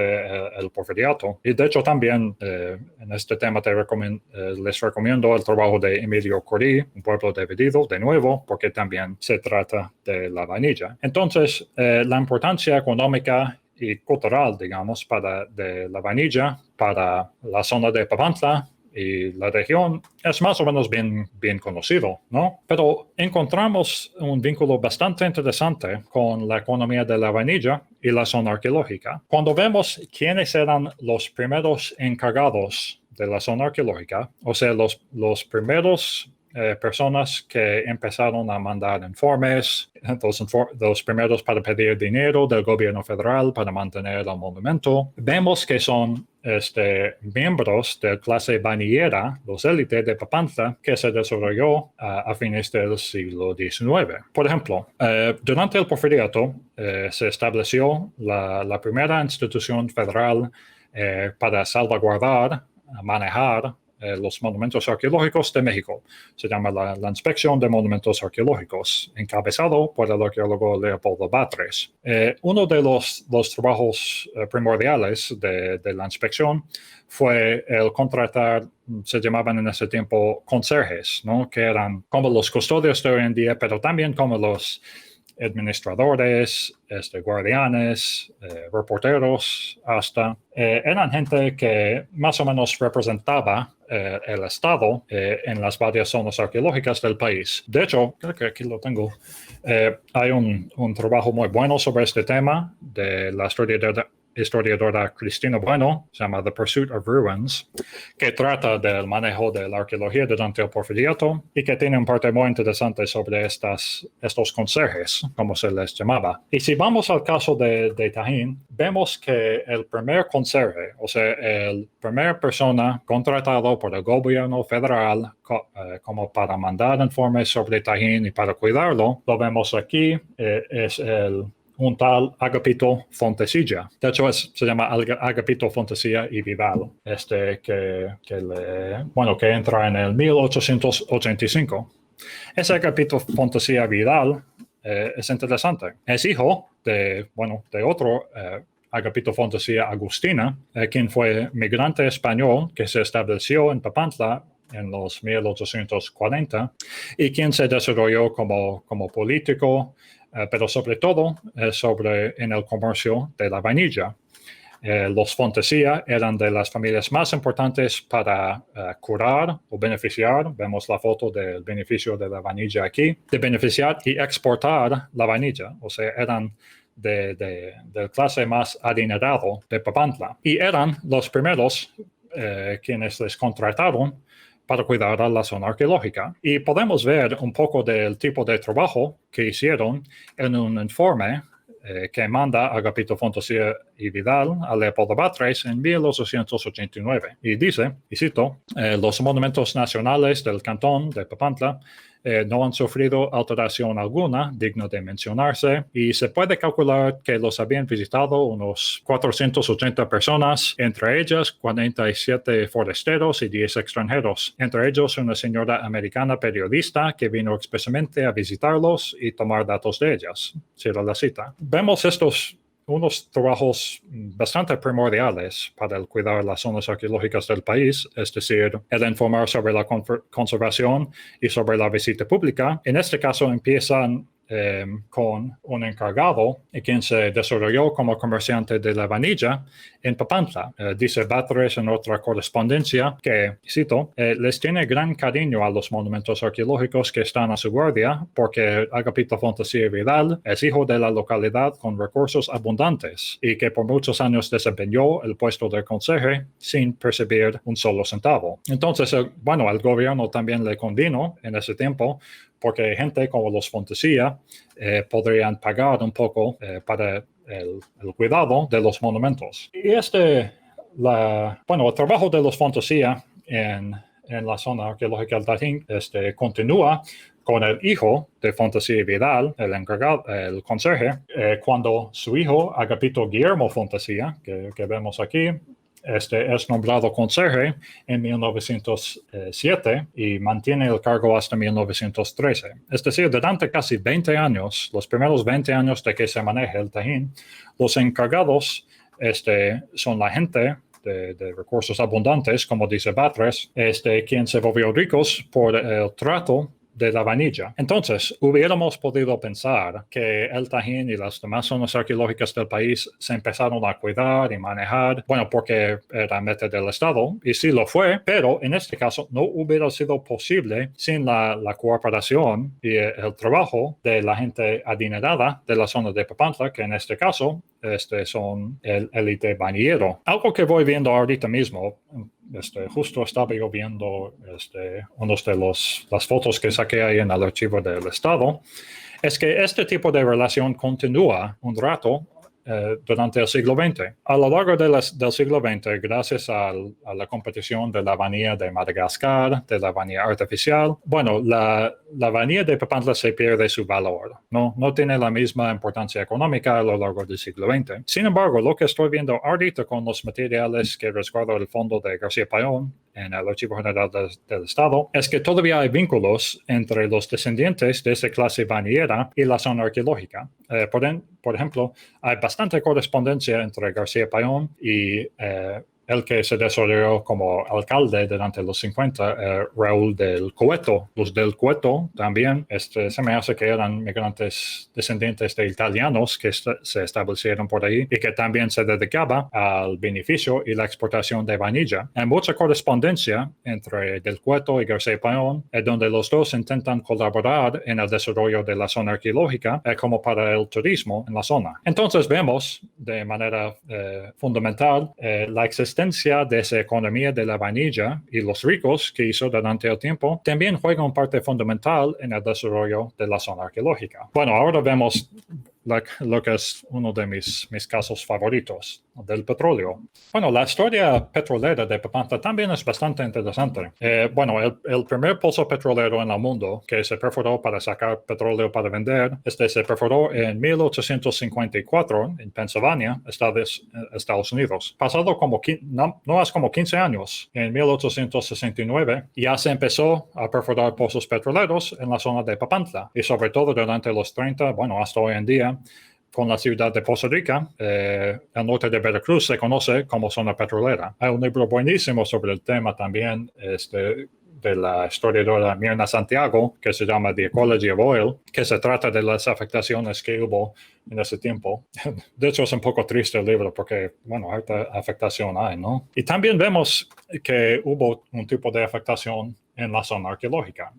el porfiriato. Y de hecho también en este tema les recomiendo el trabajo de Emilio Corí, Un pueblo dividido, de nuevo, porque también se trata de la vainilla. Entonces, la importancia económica y cultural, digamos, de la vainilla para la zona de Papantla y la región es más o menos bien conocido, ¿no? Pero encontramos un vínculo bastante interesante con la economía de la vainilla y la zona arqueológica. Cuando vemos quiénes eran los primeros encargados de la zona arqueológica, o sea, los primeros personas que empezaron a mandar informes, los primeros para pedir dinero del gobierno federal para mantener el monumento, vemos que son miembros de clase bañera, los élites de Papantla, que se desarrolló a fines del siglo XIX. Por ejemplo, durante el Porfiriato se estableció la primera institución federal para salvaguardar, manejar los monumentos arqueológicos de México. Se llama la Inspección de Monumentos Arqueológicos, encabezado por el arqueólogo Leopoldo Batres. Uno de los trabajos primordiales de la inspección fue el contratar, se llamaban en ese tiempo conserjes, ¿no? Que eran como los custodios de hoy en día, pero también como los administradores, guardianes, reporteros, hasta. Eran gente que más o menos representaba el Estado en las varias zonas arqueológicas del país. De hecho, creo que aquí lo tengo. Hay un trabajo muy bueno sobre este tema de la historiadora Cristina Bueno, se llama The Pursuit of Ruins, que trata del manejo de la arqueología durante el Porfiriato y que tiene un parte muy interesante sobre estos conserjes, como se les llamaba. Y si vamos al caso de Tajín, vemos que el primer conserje, o sea, el primer persona contratado por el gobierno federal como para mandar informes sobre Tajín y para cuidarlo, lo vemos aquí, es un tal Agapito Fontecilla. De hecho, se llama Agapito Fontecilla y Vidal, que entra en el 1885. Ese Agapito Fontecilla Vidal es interesante. Es hijo de otro Agapito Fontecilla Agustina, quien fue migrante español que se estableció en Papantla en los 1840 y quien se desarrolló como político, pero sobre todo en el comercio de la vainilla. Los Fontecilla eran de las familias más importantes para curar o beneficiar, vemos la foto del beneficio de la vainilla aquí, de beneficiar y exportar la vainilla, o sea, eran de clase más adinerado de Papantla y eran los primeros quienes les contrataron para cuidar a la zona arqueológica. Y podemos ver un poco del tipo de trabajo que hicieron en un informe que manda Agapito Fontecilla y Vidal a Leopoldo Batres en 1889. Y dice, y cito, los monumentos nacionales del cantón de Papantla no han sufrido alteración alguna digna de mencionarse y se puede calcular que los habían visitado unos 480 personas, entre ellas 47 forasteros y 10 extranjeros, entre ellos una señora americana periodista que vino expresamente a visitarlos y tomar datos de ellas. Cierra la cita. Vemos unos trabajos bastante primordiales para el cuidar las zonas arqueológicas del país, es decir, el informar sobre la conservación y sobre la visita pública. En este caso empiezan con un encargado quien se desarrolló como comerciante de la vainilla en Papantla. Dice Batres en otra correspondencia que, cito, les tiene gran cariño a los monumentos arqueológicos que están a su guardia porque Agapito Fontecilla Vidal es hijo de la localidad con recursos abundantes y que por muchos años desempeñó el puesto de conserje sin percibir un solo centavo. Entonces, el gobierno también le convino en ese tiempo porque gente como los Fontecilla podrían pagar un poco para el cuidado de los monumentos. Y el trabajo de los Fontecilla en la zona arqueológica del Tajín continúa con el hijo de Fontecilla Vidal, el encargado, el conserje, cuando su hijo, Agapito Guillermo Fontecilla, que vemos aquí, es nombrado conserje en 1907 y mantiene el cargo hasta 1913. Es decir, durante casi 20 años, los primeros 20 años de que se maneja el Tajín, los encargados son la gente de recursos abundantes, como dice Batres, quien se volvió ricos por el trato de la vainilla. Entonces, hubiéramos podido pensar que el Tajín y las demás zonas arqueológicas del país se empezaron a cuidar y manejar, porque era meta del Estado, y sí lo fue, pero en este caso no hubiera sido posible sin la cooperación y el trabajo de la gente adinerada de la zona de Papantla, que en este caso son el élite bañero. Algo que voy viendo ahorita mismo, justo estaba yo viendo unos de las fotos que saqué ahí en el archivo del Estado, es que este tipo de relación continúa un rato durante el siglo XX. A lo largo del siglo XX, gracias a la competición de la vanilla de Madagascar, de la vanilla artificial, bueno, la vanilla de Papantla se pierde su valor, no tiene la misma importancia económica a lo largo del siglo XX. Sin embargo, lo que estoy viendo ahorita con los materiales que resguarda el fondo de García Payón en el Archivo General del Estado es que todavía hay vínculos entre los descendientes de esa clase vanillera y la zona arqueológica. Por ejemplo, hay bastante correspondencia entre García Payón y el que se desarrolló como alcalde durante los 50, Raúl del Cueto. Los del Cueto también, se me hace que eran migrantes descendientes de italianos que se establecieron por ahí y que también se dedicaba al beneficio y la exportación de vainilla. Hay mucha correspondencia entre del Cueto y García Payón, donde los dos intentan colaborar en el desarrollo de la zona arqueológica como para el turismo en la zona. Entonces vemos de manera fundamental la existencia de esa economía de la vainilla y los ricos que hizo durante el tiempo también juegan un parte fundamental en el desarrollo de la zona arqueológica. Bueno, ahora vemos lo que es uno de mis casos favoritos, del petróleo. Bueno, la historia petrolera de Papantla también es bastante interesante. Bueno, el primer pozo petrolero en el mundo que se perforó para sacar petróleo para vender, se perforó en 1854 en Pensilvania, Estados Unidos. Pasado no hace como 15 años, en 1869, ya se empezó a perforar pozos petroleros en la zona de Papantla y sobre todo durante los 30, bueno, hasta hoy en día, con la ciudad de Poza Rica, el norte de Veracruz se conoce como zona petrolera. Hay un libro buenísimo sobre el tema también, de la historiadora Mirna Santiago, que se llama The Ecology of Oil, que se trata de las afectaciones que hubo en ese tiempo. De hecho, es un poco triste el libro porque, bueno, harta afectación hay, ¿no? Y también vemos que hubo un tipo de afectación en la zona arqueológica.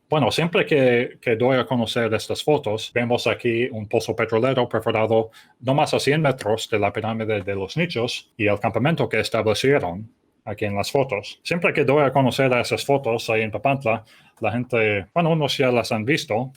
Bueno, siempre que doy a conocer estas fotos, vemos aquí un pozo petrolero perforado no más a 100 metros de la pirámide de los Nichos y el campamento que establecieron aquí en las fotos. Siempre que doy a conocer a esas fotos ahí en Papantla, la gente, bueno, unos ya las han visto,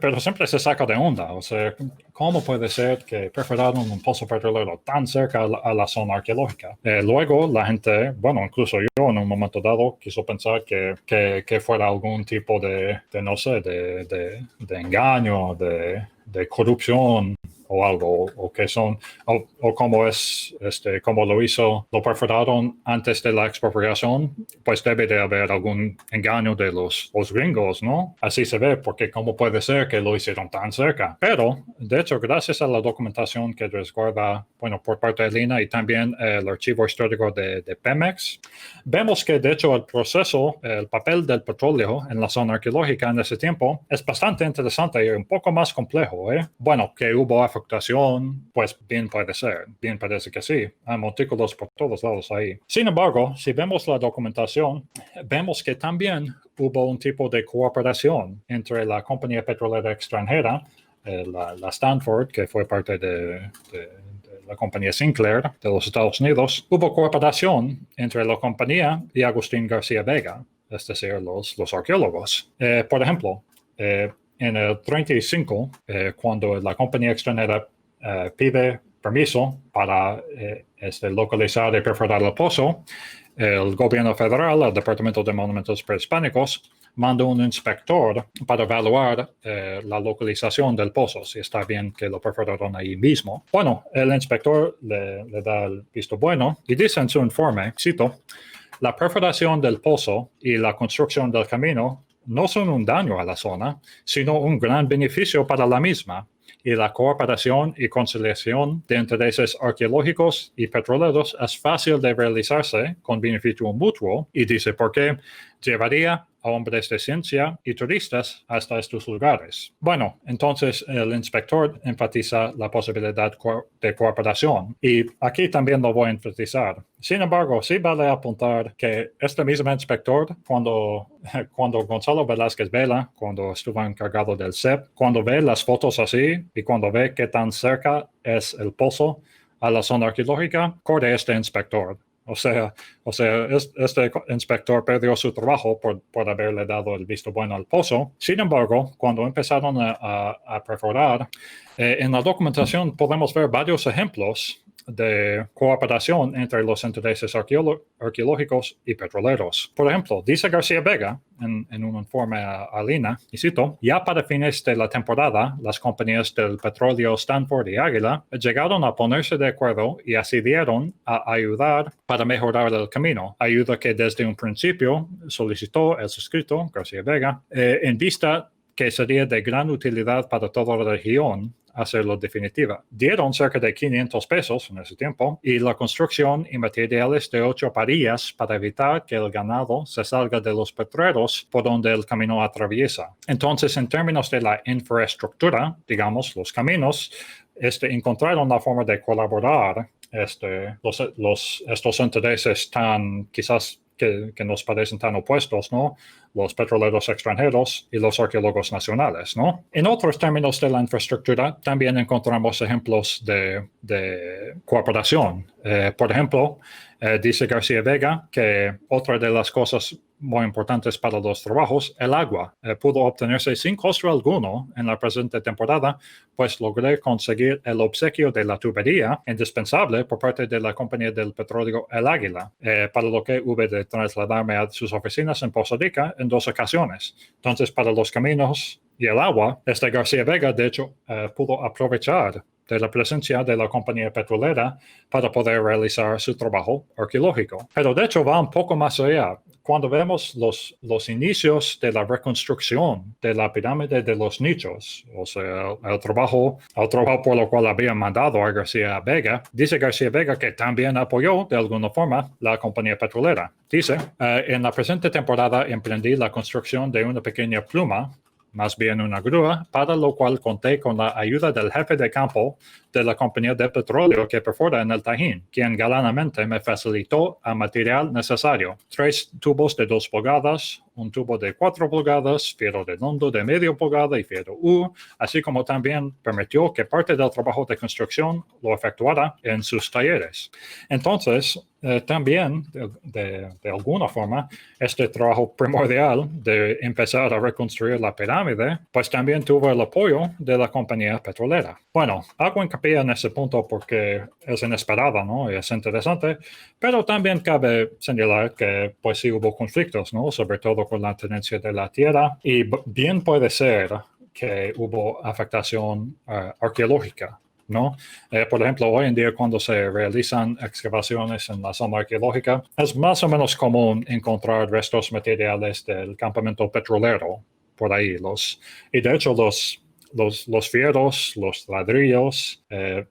pero siempre se saca de onda. O sea, ¿cómo puede ser que perforaron un pozo petrolero tan cerca a la zona arqueológica? Luego la gente, bueno, incluso yo en un momento dado quiso pensar que fuera algún tipo de no sé, de engaño, de corrupción o algo, o que son, o como es, como lo perforaron antes de la expropiación, pues debe de haber algún engaño de los gringos, ¿no? Así se ve, porque cómo puede ser que lo hicieron tan cerca. Pero, de hecho, gracias a la documentación que resguarda, bueno, por parte de Lina y también el archivo histórico de Pemex, vemos que, de hecho, el papel del petróleo en la zona arqueológica en ese tiempo es bastante interesante y un poco más complejo, ¿eh? Bueno, que hubo afectación, pues bien parece que sí. Hay montículos por todos lados ahí. Sin embargo, si vemos la documentación, vemos que también hubo un tipo de cooperación entre la compañía petrolera extranjera, la Stanford, que fue parte de la compañía Sinclair de los Estados Unidos. Hubo cooperación entre la compañía y Agustín García Vega, es decir, los arqueólogos. Por ejemplo, en el 35, cuando la compañía extranjera pide permiso para localizar y perforar el pozo, el gobierno federal, el Departamento de Monumentos Prehispánicos, manda un inspector para evaluar la localización del pozo, si está bien que lo perforaron ahí mismo. Bueno, el inspector le da el visto bueno y dice en su informe, cito, la perforación del pozo y la construcción del camino no son un daño a la zona, sino un gran beneficio para la misma, y la cooperación y conciliación de intereses arqueológicos y petroleros es fácil de realizarse con beneficio mutuo, y dice por qué llevaría a hombres de ciencia y turistas hasta estos lugares. Bueno, entonces el inspector enfatiza la posibilidad de cooperación y aquí también lo voy a enfatizar. Sin embargo, sí vale apuntar que este mismo inspector, cuando Gonzalo Velázquez Vela, cuando estuvo encargado del CEP, cuando ve las fotos así y cuando ve qué tan cerca es el pozo a la zona arqueológica, corre este inspector. Este inspector perdió su trabajo por haberle dado el visto bueno al pozo. Sin embargo, cuando empezaron a perforar, en la documentación podemos ver varios ejemplos de cooperación entre los intereses arqueológicos y petroleros. Por ejemplo, dice García Vega en un informe a Lina, y cito, ya para fines de la temporada, las compañías del petróleo Stanford y Águila llegaron a ponerse de acuerdo y accedieron a ayudar para mejorar el camino, ayuda que desde un principio solicitó el suscrito, García Vega, en vista que sería de gran utilidad para toda la región hacerlo definitiva. Dieron cerca de 500 pesos en ese tiempo y la construcción y materiales de 8 parillas para evitar que el ganado se salga de los potreros por donde el camino atraviesa. Entonces, en términos de la infraestructura, digamos, los caminos, encontraron la forma de colaborar estos intereses tan quizás que nos parecen tan opuestos, ¿no? Los petroleros extranjeros y los arqueólogos nacionales, ¿no? En otros términos de la infraestructura, también encontramos ejemplos de cooperación. Por ejemplo, dice García Vega que otra de las cosas muy importantes para los trabajos, el agua, pudo obtenerse sin costo alguno en la presente temporada, pues logré conseguir el obsequio de la tubería indispensable por parte de la compañía del petróleo El Águila, para lo que hube de trasladarme a sus oficinas en Poza Rica en 2 ocasiones. Entonces, para los caminos y el agua, García Vega, de hecho, pudo aprovechar de la presencia de la compañía petrolera para poder realizar su trabajo arqueológico. Pero de hecho va un poco más allá. Cuando vemos los inicios de la reconstrucción de la pirámide de los nichos, o sea, el trabajo por lo cual había mandado a García Vega, dice García Vega que también apoyó de alguna forma la compañía petrolera. Dice, en la presente temporada emprendí la construcción de una pequeña pluma, más bien una grúa, para lo cual conté con la ayuda del jefe de campo de la compañía de petróleo que perfora en el Tajín, quien galanamente me facilitó el material necesario: 3 tubos de 2 pulgadas, un tubo de 4 pulgadas, fierro redondo de medio pulgada y fierro U, así como también permitió que parte del trabajo de construcción lo efectuara en sus talleres. Entonces, también, de alguna forma, este trabajo primordial de empezar a reconstruir la pirámide, pues también tuvo el apoyo de la compañía petrolera. Bueno, hago hincapié en ese punto porque es inesperado, ¿no? Y es interesante, pero también cabe señalar que pues sí hubo conflictos, ¿no? Sobre todo con la tenencia de la tierra, y bien puede ser que hubo afectación arqueológica, ¿no? Por ejemplo, hoy en día cuando se realizan excavaciones en la zona arqueológica, es más o menos común encontrar restos materiales del campamento petrolero por ahí. Y de hecho los fierros, los ladrillos,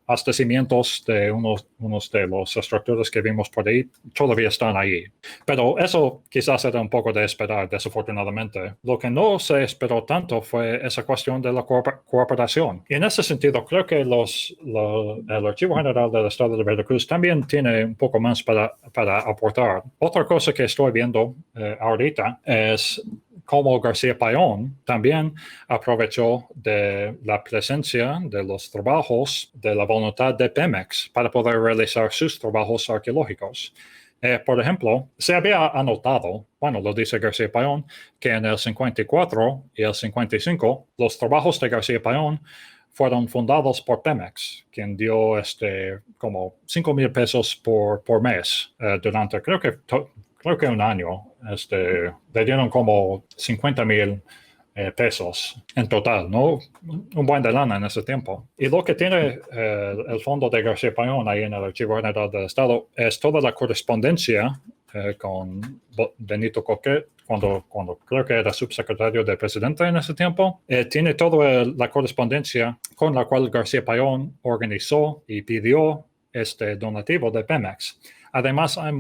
hasta cimientos de unos de las estructuras que vimos por ahí, todavía están ahí. Pero eso quizás era un poco de esperar, desafortunadamente. Lo que no se esperó tanto fue esa cuestión de la cooperación. Y en ese sentido, creo que el Archivo General del Estado de Veracruz también tiene un poco más para aportar. Otra cosa que estoy viendo ahorita es cómo García Payón también aprovechó de la presencia de los trabajos, de la voluntad de Pemex para poder realizar sus trabajos arqueológicos. Por ejemplo, se había anotado, bueno, lo dice García Payón, que en el 54 y el 55 los trabajos de García Payón fueron fundados por Pemex, quien dio como 5,000 pesos por mes durante, creo que un año. Le dieron como 50,000 pesos en total, ¿no? Un buen de lana en ese tiempo. Y lo que tiene el fondo de García Payón ahí en el Archivo General del Estado es toda la correspondencia con Benito Coquet, cuando creo que era subsecretario de presidente en ese tiempo. Tiene toda la correspondencia con la cual García Payón organizó y pidió este donativo de Pemex. Además, hay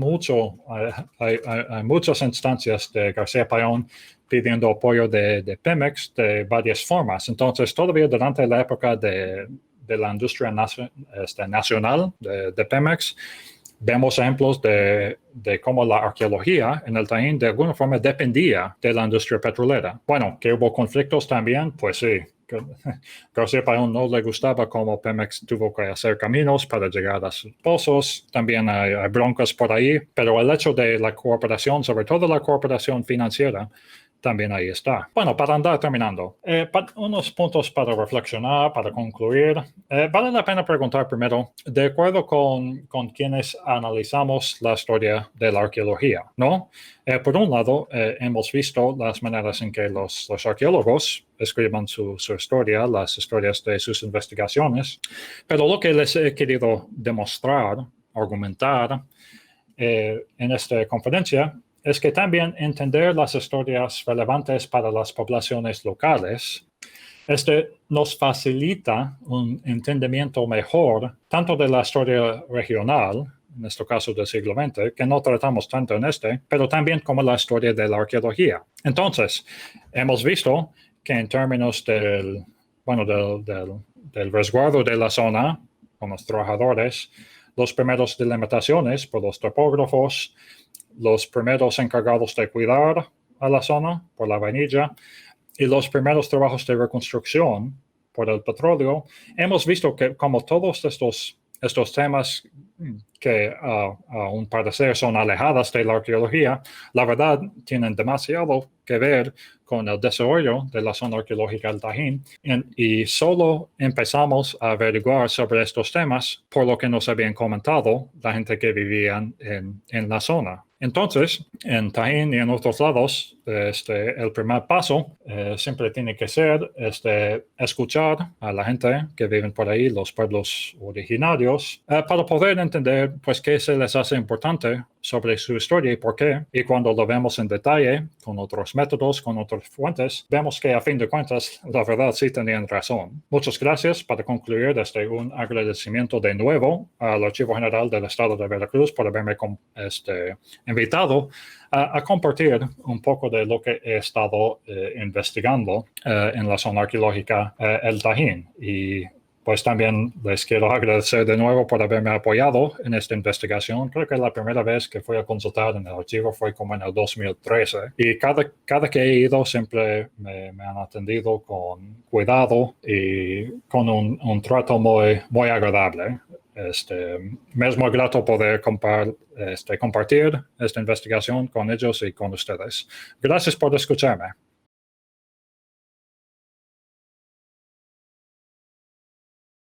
muchas instancias de García Payón pidiendo apoyo de Pemex de varias formas. Entonces, todavía durante la época de la industria nacional de Pemex, vemos ejemplos de cómo la arqueología en el Tajín de alguna forma dependía de la industria petrolera. Bueno, que hubo conflictos también, pues sí, García Paón no le gustaba cómo Pemex tuvo que hacer caminos para llegar a sus pozos. También hay broncas por ahí, pero el hecho de la cooperación, sobre todo la cooperación financiera, también ahí está. Bueno, para andar terminando, unos puntos para reflexionar, para concluir. Vale la pena preguntar primero, de acuerdo con quienes analizamos la historia de la arqueología, ¿no? Por un lado, hemos visto las maneras en que los arqueólogos escriben su historia, las historias de sus investigaciones, pero lo que les he querido demostrar, argumentar en esta conferencia es que también entender las historias relevantes para las poblaciones locales nos facilita un entendimiento mejor tanto de la historia regional, en este caso del siglo XX, que no tratamos tanto en pero también como la historia de la arqueología. Entonces, hemos visto que en términos del resguardo de la zona con los trabajadores, los primeros delimitaciones por los topógrafos, los primeros encargados de cuidar a la zona por la vainilla y los primeros trabajos de reconstrucción por el petróleo, hemos visto que como todos estos temas que a un parecer son alejadas de la arqueología, la verdad tienen demasiado que ver con el desarrollo de la zona arqueológica del Tajín y solo empezamos a averiguar sobre estos temas por lo que nos habían comentado la gente que vivía en la zona. Entonces, en Tajín y en otros lados, el primer paso siempre tiene que ser escuchar a la gente que vive por ahí, los pueblos originarios, para poder entender pues, qué se les hace importante sobre su historia y por qué. Y cuando lo vemos en detalle, con otros métodos, con otras fuentes, vemos que a fin de cuentas, la verdad sí tenían razón. Muchas gracias. Para concluir, un agradecimiento de nuevo al Archivo General del Estado de Veracruz por haberme invitado a compartir un poco de lo que he estado investigando en la zona arqueológica El Tajín. Y pues también les quiero agradecer de nuevo por haberme apoyado en esta investigación. Creo que la primera vez que fui a consultar en el archivo fue como en el 2013. Y cada que he ido siempre me han atendido con cuidado y con un trato muy agradable. Me es muy grato poder compartir esta investigación con ellos y con ustedes. Gracias por escucharme.